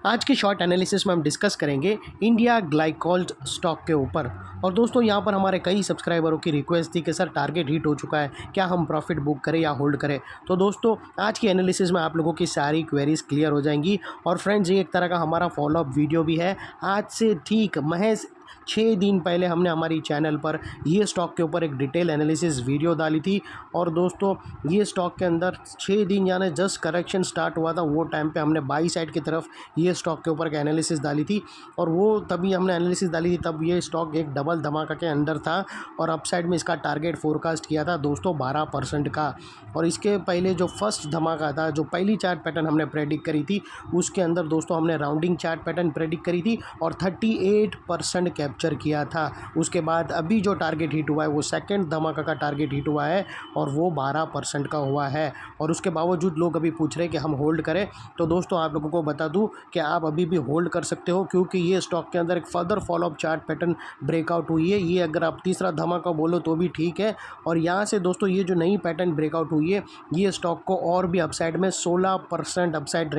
आज की short analysis में हम डिस्कस करेंगे इंडिया ग्लाइकोल्ड स्टॉक के ऊपर। और दोस्तों यहाँ पर हमारे कई सब्सक्राइबरों की रिक्वेस्ट थी कि सर टारगेट हिट हो चुका है, क्या हम प्रॉफिट बुक करें या होल्ड करें। तो दोस्तों आज की एनालिसिस में आप लोगों की सारी क्वेरीज क्लियर हो जाएंगी। और फ्रेंड्स ये एक तरह का हमारा फॉलोअप वीडियो भी है। आज से ठीक महज 6 दिन पहले हमने हमारी चैनल पर ये स्टॉक के ऊपर एक डिटेल एनालिसिस वीडियो डाली थी। और दोस्तों ये स्टॉक के अंदर 6 दिन यानी जस्ट करेक्शन स्टार्ट हुआ था, वो टाइम पे हमने बाई साइड की तरफ ये स्टॉक के ऊपर एक एनालिसिस डाली थी। और वो तभी हमने एनालिसिस डाली थी तब ये स्टॉक एक डबल धमाका के अंदर था और अपसाइड में इसका टारगेट फोरकास्ट किया था दोस्तों 12% का। और इसके पहले जो फर्स्ट धमाका था, जो पहली चार्ट पैटर्न हमने प्रेडिक्ट करी थी, उसके अंदर दोस्तों हमने राउंडिंग चार्ट पैटर्न प्रेडिक्ट करी थी और 38% कैप्चर किया था। उसके बाद अभी जो टारगेट हिट हुआ है वो सेकंड धमाका का टारगेट हिट हुआ है और वो 12% का हुआ है। और उसके बावजूद लोग अभी पूछ रहे हैं कि हम होल्ड करें। तो दोस्तों आप लोगों को बता दूं कि आप अभी भी होल्ड कर सकते हो, क्योंकि ये स्टॉक के अंदर एक further follow up chart pattern breakout हुई है। ये अगर आप तीसरा धमाका बोलो तो भी ठीक है। और यहाँ से दोस्तों ये जो नई पैटर्न ब्रेकआउट हुई है, ये स्टॉक को और भी अपसाइड में 16% अपसाइड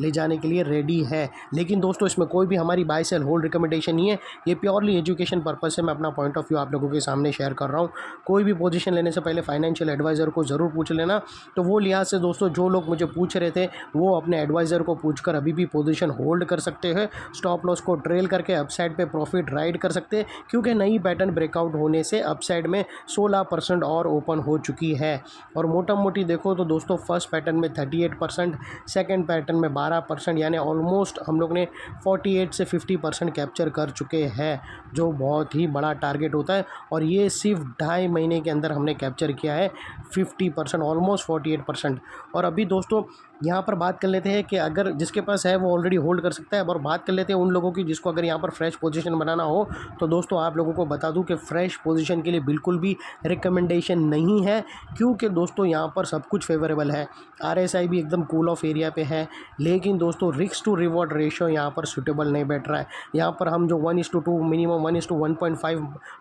ले जाने के लिए रेडी है। लेकिन दोस्तों इसमें कोई भी हमारी बाय सेल होल्ड रिकमेंडेशन नहीं है, ये प्योरली एजुकेशन पर्पस से मैं अपना पॉइंट ऑफ व्यू आप लोगों के सामने शेयर कर रहा हूँ। कोई भी पोजीशन लेने से पहले फाइनेंशियल एडवाइज़र को ज़रूर पूछ लेना। तो वो लिहाज से दोस्तों जो लोग मुझे पूछ रहे थे वो अपने एडवाइज़र को पूछकर अभी भी पोजीशन होल्ड कर सकते हैं। स्टॉप लॉस को ट्रेल करके अपसाइड पे प्रॉफिट राइड कर सकते हैं, क्योंकि नई पैटर्न ब्रेकआउट होने से अपसाइड में 16% और ओपन हो चुकी है। और मोटा मोटी देखो तो दोस्तों फर्स्ट पैटर्न में 38%, सेकेंड पैटर्न में 12%, यानी ऑलमोस्ट हम लोग ने 48 से 50% कैप्चर कर चुके हैं, जो बहुत ही बड़ा टारगेट होता है। और ये सिर्फ 2.5 महीने के अंदर हमने कैप्चर किया है 50%, ऑलमोस्ट 48%। और अभी दोस्तों यहाँ पर बात कर लेते हैं कि अगर जिसके पास है वो ऑलरेडी होल्ड कर सकता है। और बात कर लेते हैं उन लोगों की जिसको अगर यहाँ पर फ्रेश पोजीशन बनाना हो। तो दोस्तों आप लोगों को बता दूं कि फ्रेश पोजीशन के लिए बिल्कुल भी रिकमेंडेशन नहीं है, क्योंकि दोस्तों यहाँ पर सब कुछ फेवरेबल है। RSI भी एकदम कूल ऑफ एरिया पे है, लेकिन दोस्तों रिस्क टू रिवॉर्ड रेशियो यहाँ पर सूटेबल नहीं बैठ रहा है। यहाँ पर हम जो 1:2 मिनिमम 1:1.5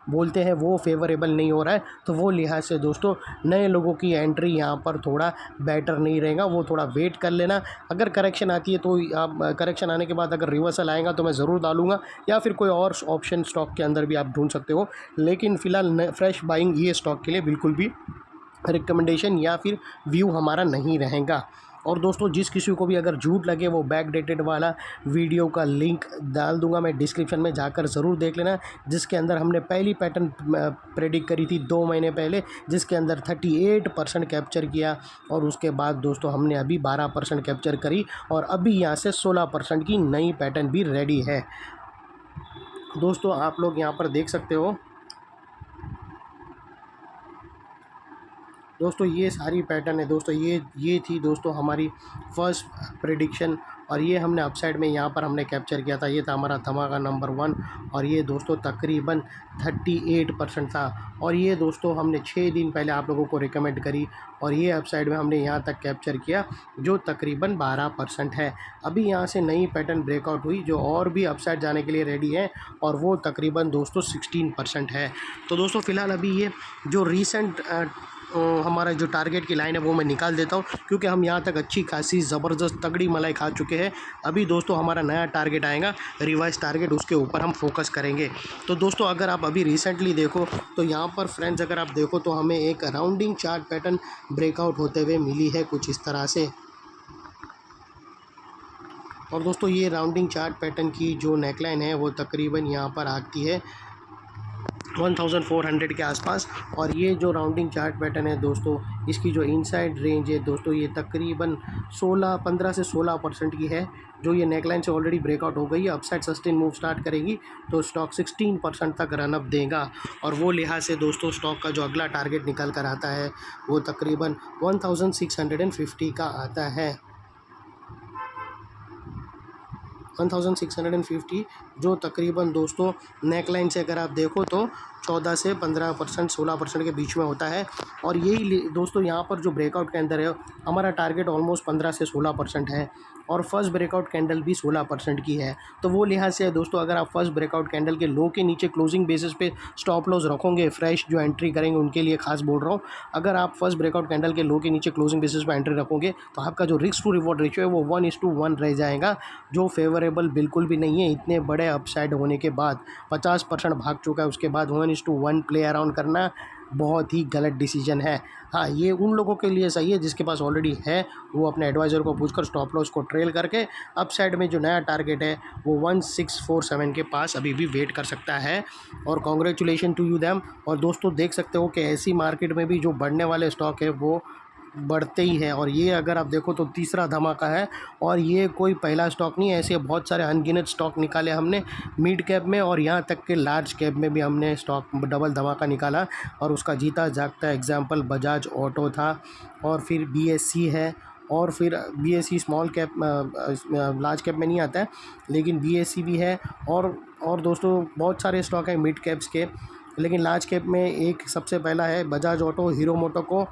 बोलते हैं वो फेवरेबल नहीं हो रहा है। तो वो लिहाज से दोस्तों नए लोगों की एंट्री यहाँ पर थोड़ा बेटर नहीं रहेगा, वो थोड़ा वेट कर लेना। अगर करेक्शन आती है तो आप करेक्शन आने के बाद अगर रिवर्सल आएगा तो मैं ज़रूर डालूंगा, या फिर कोई और ऑप्शन स्टॉक के अंदर भी आप ढूंढ सकते हो। लेकिन फ़िलहाल फ्रेश बाइंग ये स्टॉक के लिए बिल्कुल भी रिकमेंडेशन या फिर व्यू हमारा नहीं रहेगा। और दोस्तों जिस किसी को भी अगर झूठ लगे वो बैक डेटेड वाला वीडियो का लिंक डाल दूंगा मैं डिस्क्रिप्शन में, जाकर ज़रूर देख लेना, जिसके अंदर हमने पहली पैटर्न प्रेडिक्ट करी थी 2 महीने पहले, जिसके अंदर 38% कैप्चर किया। और उसके बाद दोस्तों हमने अभी 12% कैप्चर करी और अभी यहाँ से 16% की नई पैटर्न भी रेडी है। दोस्तों आप लोग यहाँ पर देख सकते हो दोस्तों ये सारी पैटर्न है दोस्तों, ये थी दोस्तों हमारी फर्स्ट प्रेडिक्शन। और ये हमने अपसाइड में यहाँ पर हमने कैप्चर किया था, ये था हमारा धमाका नंबर 1। और ये दोस्तों तकरीबन 38% था। और ये दोस्तों हमने 6 दिन पहले आप लोगों को रिकमेंड करी और ये अपसाइड में हमने यहाँ तक कैप्चर किया, जो तकरीबन 12% है। अभी यहाँ से नई पैटर्न ब्रेकआउट हुई जो और भी अपसाइड जाने के लिए रेडी है, और वो तकरीबन दोस्तों 16% है। तो दोस्तों फ़िलहाल अभी ये जो रीसेंट हमारा जो टारगेट की लाइन है वो मैं निकाल देता हूँ, क्योंकि हम यहाँ तक अच्छी खासी ज़बरदस्त तगड़ी मलाई खा चुके हैं। अभी दोस्तों हमारा नया टारगेट आएगा, रिवाइज टारगेट, उसके ऊपर हम फोकस करेंगे। तो दोस्तों अगर आप अभी रिसेंटली देखो तो यहाँ पर फ्रेंड्स अगर आप देखो तो हमें एक राउंडिंग चार्ट पैटर्न ब्रेकआउट होते हुए मिली है कुछ इस तरह से। और दोस्तों ये राउंडिंग चार्ट पैटर्न की जो नेकलाइन है वो तकरीबन यहाँ पर आती है 1400 के आसपास। और ये जो राउंडिंग चार्ट पैटर्न है दोस्तों, इसकी जो इनसाइड रेंज है दोस्तों ये तकरीबन 15 से 16% की है, जो ये नेकलाइन से ऑलरेडी ब्रेकआउट हो गई है। अपसाइड सस्टेन मूव स्टार्ट करेगी तो स्टॉक 16% तक रनअप देगा। और वो लिहाज से दोस्तों स्टॉक का जो अगला टारगेट निकल कर आता है वो तकरीबन 1650 का आता है, 1650, जो तकरीबन दोस्तों नेकलाइन से अगर आप देखो तो 14 से 15%, 16% के बीच में होता है। और यही दोस्तों यहाँ पर जो ब्रेकआउट के अंदर है, हमारा टारगेट ऑलमोस्ट 15 से 16% है और फर्स्ट ब्रेकआउट कैंडल भी 16% की है। तो वो लिहाज से दोस्तों, अगर आप फर्स्ट ब्रेकआउट कैंडल के लो के नीचे क्लोजिंग बेसिस पे स्टॉप लॉस रखोगे, फ्रेश जो एंट्री करेंगे उनके लिए खास बोल रहा हूँ, अगर आप फर्स्ट ब्रेकआउट कैंडल के लो के नीचे क्लोजिंग बेसिस पे एंट्री रखोगे तो आपका जो रिस्क टू रिवॉर्ड रेशियो है वो 1:1 रह जाएगा, जो फेवरेबल बिल्कुल भी नहीं है। इतने बड़े अपसाइड होने के बाद 50% भाग चुका है, उसके बाद 1:1 प्ले अराउंड करना बहुत ही गलत डिसीजन है। हाँ, ये उन लोगों के लिए सही है जिसके पास ऑलरेडी है, वो अपने एडवाइज़र को पूछकर स्टॉप लॉस को ट्रेल करके अप साइड में जो नया टारगेट है वो 1647 के पास अभी भी वेट कर सकता है। और कॉन्ग्रेचुलेशन टू यू दैम। और दोस्तों देख सकते हो कि ऐसी मार्केट में भी जो बढ़ने वाले स्टॉक है वो बढ़ते ही हैं, और ये अगर आप देखो तो तीसरा धमाका है। और ये कोई पहला स्टॉक नहीं है, ऐसे बहुत सारे अनगिनत स्टॉक निकाले हमने मिड कैप में, और यहाँ तक के लार्ज कैप में भी हमने स्टॉक डबल धमाका निकाला। और उसका जीता जागता एग्जाम्पल बजाज ऑटो था, और फिर BSC है, और फिर BSC small cap large cap में नहीं आता है, लेकिन BSC भी है। और दोस्तों बहुत सारे स्टॉक हैं मिड कैप्स के, लेकिन लार्ज कैप में एक सबसे पहला है बजाज ऑटो, हीरो मोटोको,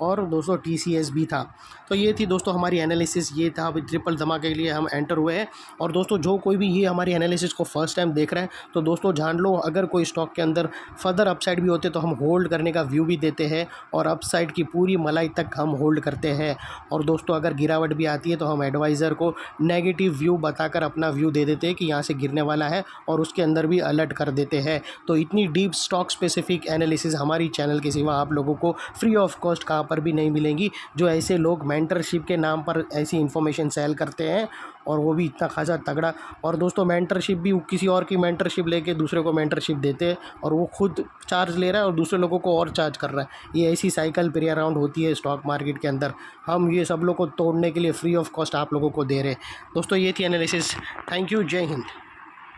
और दोस्तों TCS भी था। तो ये थी दोस्तों हमारी एनालिसिस, ये था अभी ट्रिपल धमाके के लिए हम एंटर हुए हैं। और दोस्तों जो कोई भी ये हमारी एनालिसिस को फर्स्ट टाइम देख रहे हैं तो दोस्तों जान लो, अगर कोई स्टॉक के अंदर फर्दर अपसाइड भी होते तो हम होल्ड करने का व्यू भी देते हैं, और अपसाइड की पूरी मलाई तक हम होल्ड करते हैं। और दोस्तों अगर गिरावट भी आती है तो हम एडवाइज़र को नेगेटिव व्यू बताकर अपना व्यू दे देते हैं कि यहाँ से गिरने वाला है, और उसके अंदर भी अलर्ट कर देते हैं। तो इतनी डीप स्टॉक स्पेसिफिक एनालिसिस हमारी चैनल के सिवा आप लोगों को फ्री ऑफ कॉस्ट कहाँ पर भी नहीं मिलेंगी। जो ऐसे लोग मेंटरशिप के नाम पर ऐसी इन्फॉर्मेशन सेल करते हैं, और वो भी इतना खासा तगड़ा। और दोस्तों मेंटरशिप भी किसी और की मेंटरशिप लेके दूसरे को मेंटरशिप देते हैं, और वो खुद चार्ज ले रहा है और दूसरे लोगों को और चार्ज कर रहा है। ये ऐसी साइकिल प्ले अराउंड होती है स्टॉक मार्केट के अंदर। हम ये सब लोग को तोड़ने के लिए फ्री ऑफ कॉस्ट आप लोगों को दे रहे हैं। दोस्तों ये थी एनालिसिस। थैंक यू, जय हिंद।